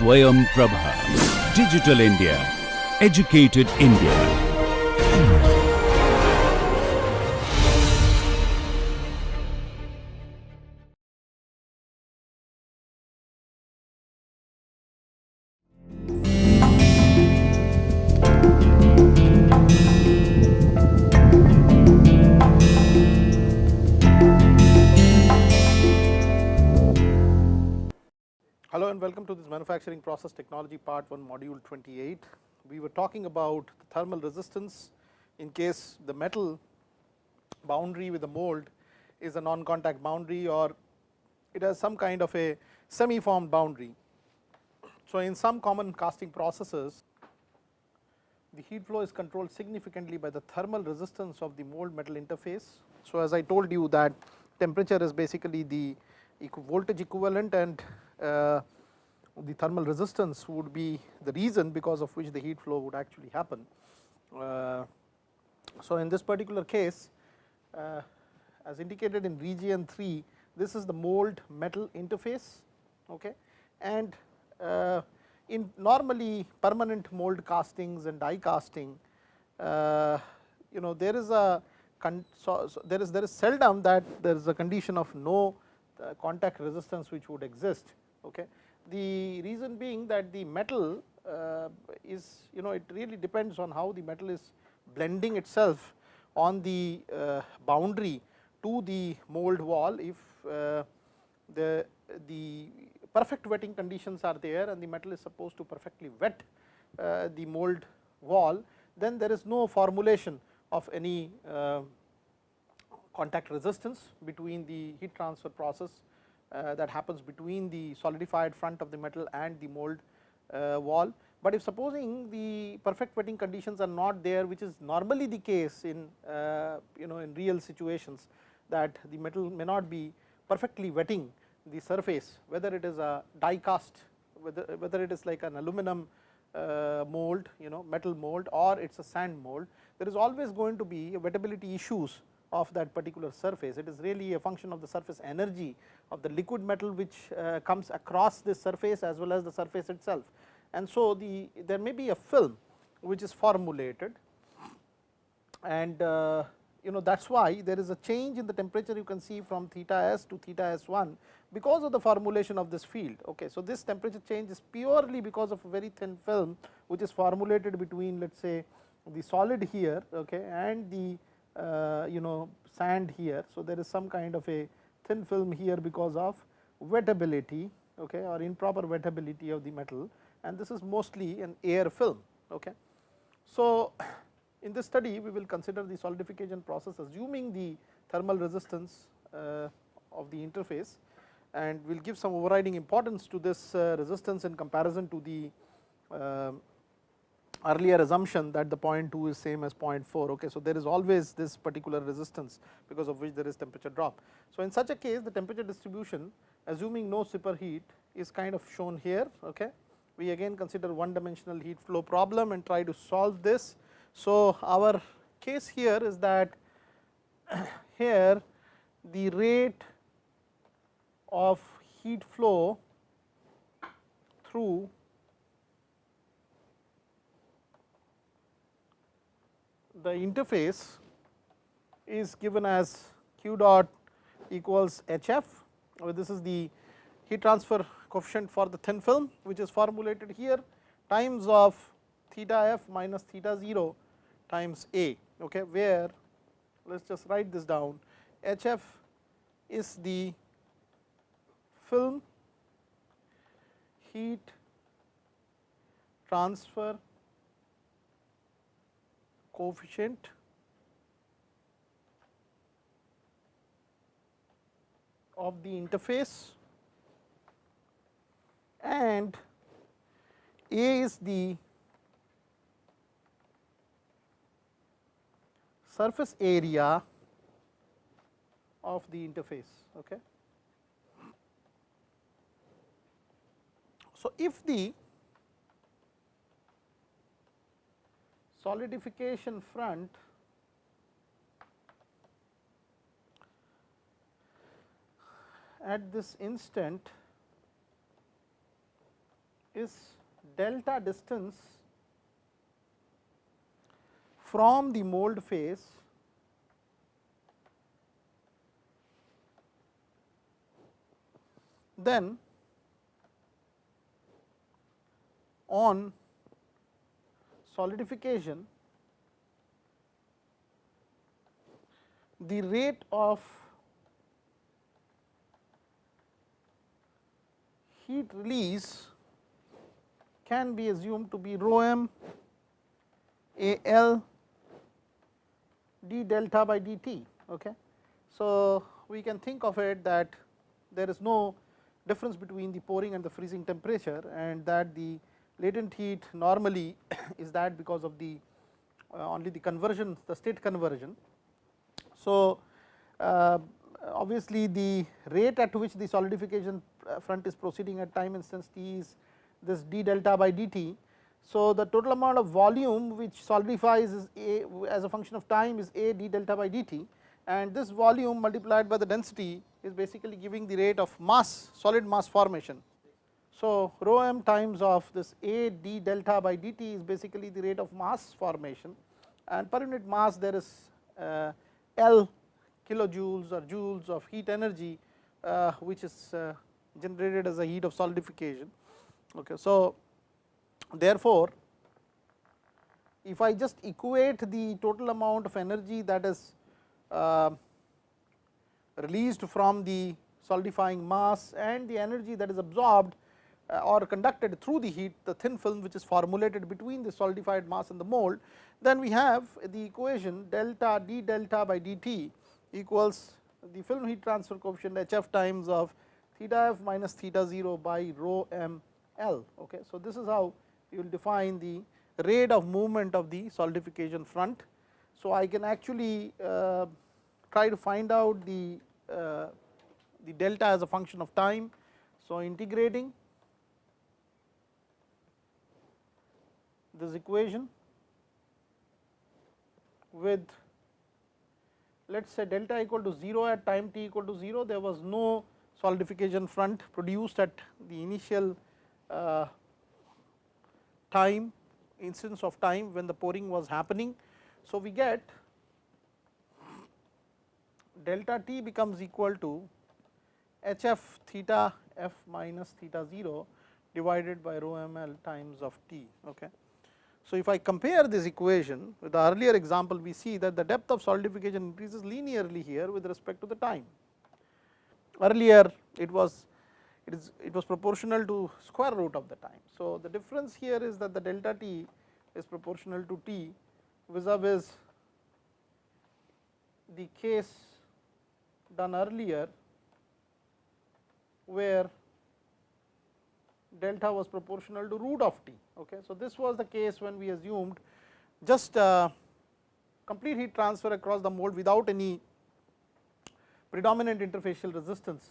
Swayam Prabha. Digital India. Educated India. Hello and welcome to this manufacturing process technology part 1 module 28. We were talking about the thermal resistance in case the metal boundary with the mold is a non-contact boundary or it has some kind of a semi-formed boundary. So in some common casting processes, the heat flow is controlled significantly by the thermal resistance of the mold metal interface. So as I told you that temperature is basically the voltage equivalent, and the thermal resistance would be the reason because of which the heat flow would actually happen. So in this particular case, as indicated in region 3, this is the mold metal interface, okay, and in normally permanent mold castings and die casting, there is a there is seldom that there is a condition of no contact resistance which would exist, okay. The reason being that the metal is, it really depends on how the metal is blending itself on the boundary to the mold wall. If the perfect wetting conditions are there and the metal is supposed to perfectly wet the mold wall, then there is no formulation of any contact resistance between the heat transfer process that happens between the solidified front of the metal and the mold wall. But if supposing the perfect wetting conditions are not there, which is normally the case in in real situations, that the metal may not be perfectly wetting the surface, whether it is a die cast, whether it is like an aluminum mold, metal mold, or it is a sand mold, there is always going to be wettability issues of that particular surface. It is really a function of the surface energy of the liquid metal which comes across this surface as well as the surface itself. And so there may be a film which is formulated, and that is why there is a change in the temperature you can see from theta s to theta s1 because of the formulation of this field, okay. So this temperature change is purely because of a very thin film which is formulated between, let us say, the solid here, okay, and the sand here. So there is some kind of a thin film here because of wettability, okay, or improper wettability of the metal, and this is mostly an air film, okay. So in this study we will consider the solidification process assuming the thermal resistance of the interface, and we will give some overriding importance to this resistance in comparison to the earlier assumption that the 0.2 is same as 0.4, okay. So there is always this particular resistance because of which there is temperature drop. So in such a case, the temperature distribution assuming no superheat is kind of shown here, okay. We again consider one dimensional heat flow problem and try to solve this. So our case here is that here the rate of heat flow through the interface is given as q dot equals hf, this is the heat transfer coefficient for the thin film which is formulated here, times of theta f minus theta 0 times a, okay, where let us just write this down. Hf is the film heat transfer coefficient of the interface, and A is the surface area of the interface, okay. So if the solidification front at this instant is delta distance from the mold face then on solidification the rate of heat release can be assumed to be rho m A L d delta by dt. Okay. So, we can think of it that there is no difference between the pouring and the freezing temperature, and that the latent heat normally is that because of the only the conversion, the state conversion. So, obviously, the rate at which the solidification front is proceeding at time instance t is this d delta by dt. So, the total amount of volume which solidifies is A as a function of time is A d delta by dt, and this volume multiplied by the density is basically giving the rate of mass, solid mass formation. So, rho m times of this A d delta by dt is basically the rate of mass formation, and per unit mass there is L kilojoules or joules of heat energy which is generated as a heat of solidification. Okay. So, therefore, if I just equate the total amount of energy that is released from the solidifying mass and the energy that is absorbed or conducted through the heat, the thin film which is formulated between the solidified mass and the mold, then we have the equation delta d delta by dt equals the film heat transfer coefficient Hf times of theta f minus theta 0 by rho m L. Okay. So, this is how you will define the rate of movement of the solidification front. So, I can actually try to find out the delta as a function of time. So, integrating this equation with, let us say, delta equal to 0 at time t equal to 0, there was no solidification front produced at the initial time, instance of time when the pouring was happening. So, we get delta t becomes equal to Hf theta f minus theta 0 divided by rho ml times of t. Okay. So, if I compare this equation with the earlier example, we see that the depth of solidification increases linearly here with respect to the time. Earlier it was proportional to square root of the time. So, the difference here is that the delta t is proportional to t vis-a-vis the case done earlier where delta was proportional to root of t. Okay. So, this was the case when we assumed just complete heat transfer across the mold without any predominant interfacial resistance,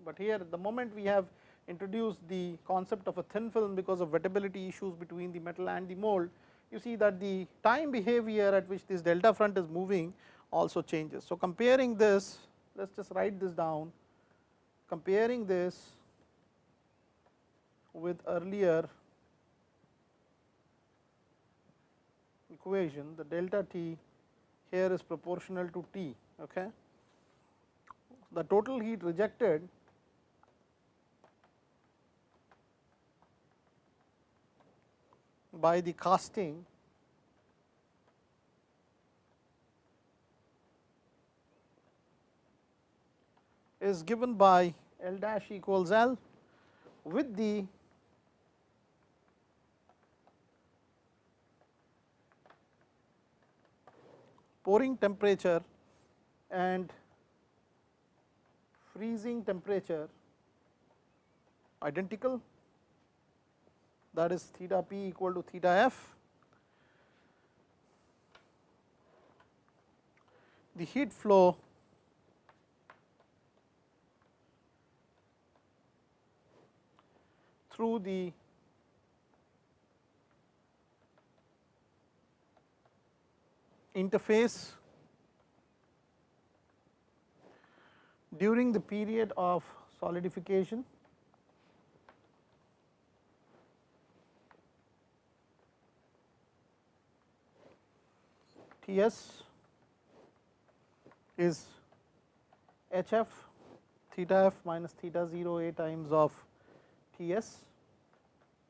but here the moment we have introduced the concept of a thin film because of wettability issues between the metal and the mold, you see that the time behavior at which this delta front is moving also changes. So, comparing this, let us just write this down, comparing this with earlier equation, the delta t here is proportional to t. Okay. The total heat rejected by the casting is given by L dash equals L with the pouring temperature and freezing temperature identical, that is theta p equal to theta f. The heat flow through the interface during the period of solidification Ts is Hf theta f minus theta 0 a times of Ts,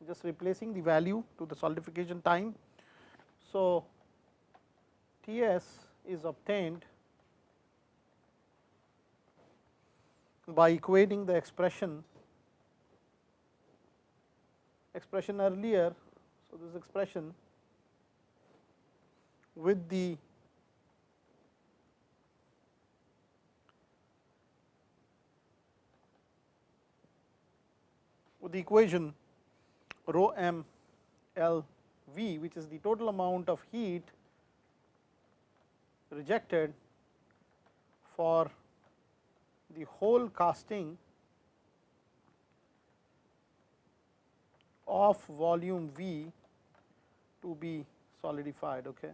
just replacing the value to the solidification time. So, Ts is obtained by equating the expression earlier. So, this expression with the equation rho m L V, which is the total amount of heat rejected for the whole casting of volume V to be solidified. Okay.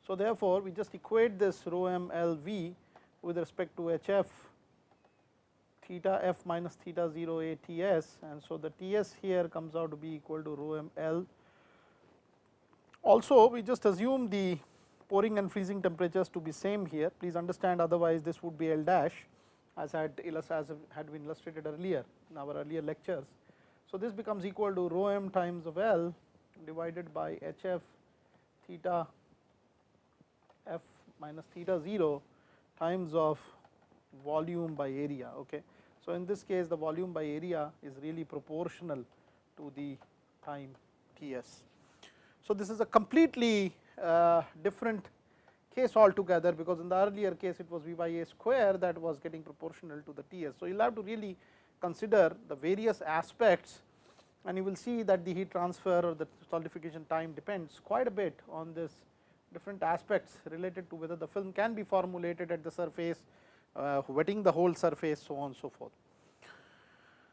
So, therefore, we just equate this rho m L V with respect to H f theta f minus theta 0 a T s, and so the T s here comes out to be equal to rho m L. Also, we just assume the pouring and freezing temperatures to be same here. Please understand, otherwise this would be L dash, as had been illustrated earlier in our earlier lectures. So, this becomes equal to rho m times of L divided by H f theta f minus theta 0 times of volume by area. Okay. So, in this case the volume by area is really proportional to the time Ts. So, this is a completely different case altogether, because in the earlier case it was V by A square that was getting proportional to the Ts. So, you will have to really consider the various aspects, and you will see that the heat transfer or the solidification time depends quite a bit on this different aspects related to whether the film can be formulated at the surface, wetting the whole surface, so on and so forth.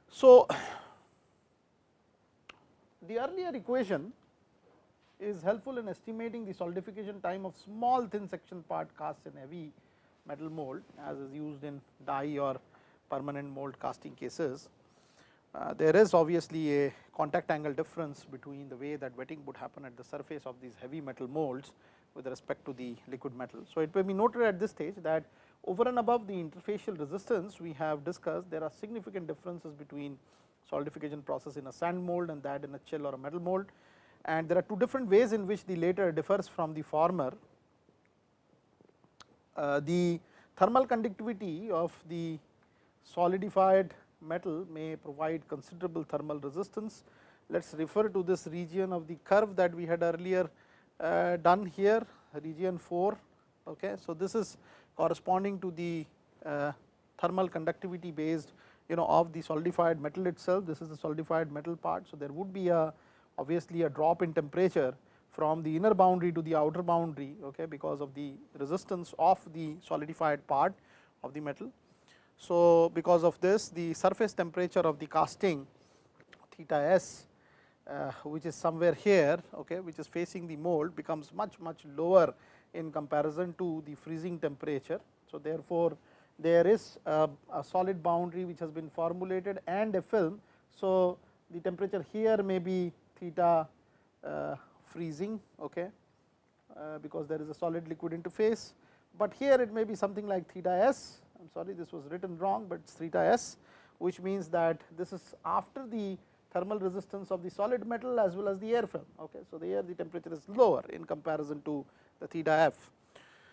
So, the earlier equation is helpful in estimating the solidification time of small thin section part cast in heavy metal mold, as is used in die or permanent mold casting cases. There is obviously a contact angle difference between the way that wetting would happen at the surface of these heavy metal molds with respect to the liquid metal. So, it may be noted at this stage that over and above the interfacial resistance we have discussed, there are significant differences between solidification process in a sand mold and that in a chill or a metal mold, and there are two different ways in which the latter differs from the former. The thermal conductivity of the solidified metal may provide considerable thermal resistance. Let us refer to this region of the curve that we had earlier done here, region 4. Okay. So, this is corresponding to the thermal conductivity based of the solidified metal itself. This is the solidified metal part. So, there would be obviously a drop in temperature from the inner boundary to the outer boundary, okay, because of the resistance of the solidified part of the metal. So, because of this, the surface temperature of the casting theta s, which is somewhere here, okay, which is facing the mold, becomes much lower in comparison to the freezing temperature. So, therefore, there is a solid boundary which has been formulated and a film. So, the temperature here may be theta freezing, okay, because there is a solid liquid interface, but here it may be something like theta s. I am sorry, this was written wrong, but it is theta s, which means that this is after the thermal resistance of the solid metal as well as the air film. Okay. So, here the temperature is lower in comparison to the theta f.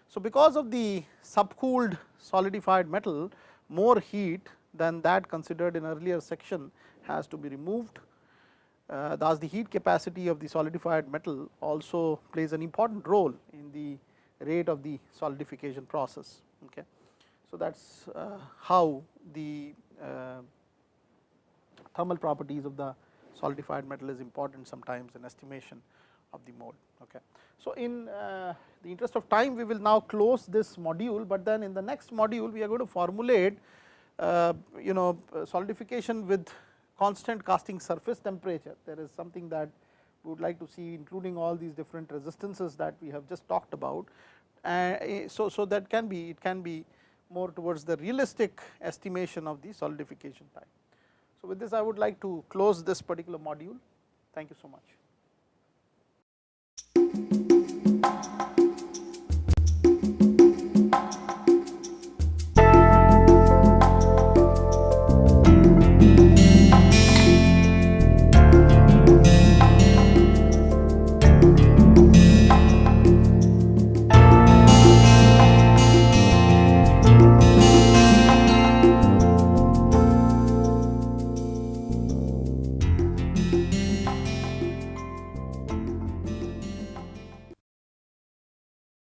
So, because of the subcooled solidified metal, more heat than that considered in earlier section has to be removed. Thus, the heat capacity of the solidified metal also plays an important role in the rate of the solidification process. Okay. So, that is how the thermal properties of the solidified metal is important sometimes in estimation of the mold. Okay. So, in the interest of time we will now close this module, but then in the next module we are going to formulate solidification with constant casting surface temperature. There is something that we would like to see, including all these different resistances that we have just talked about. So, that can be more towards the realistic estimation of the solidification time. So, with this I would like to close this particular module. Thank you so much.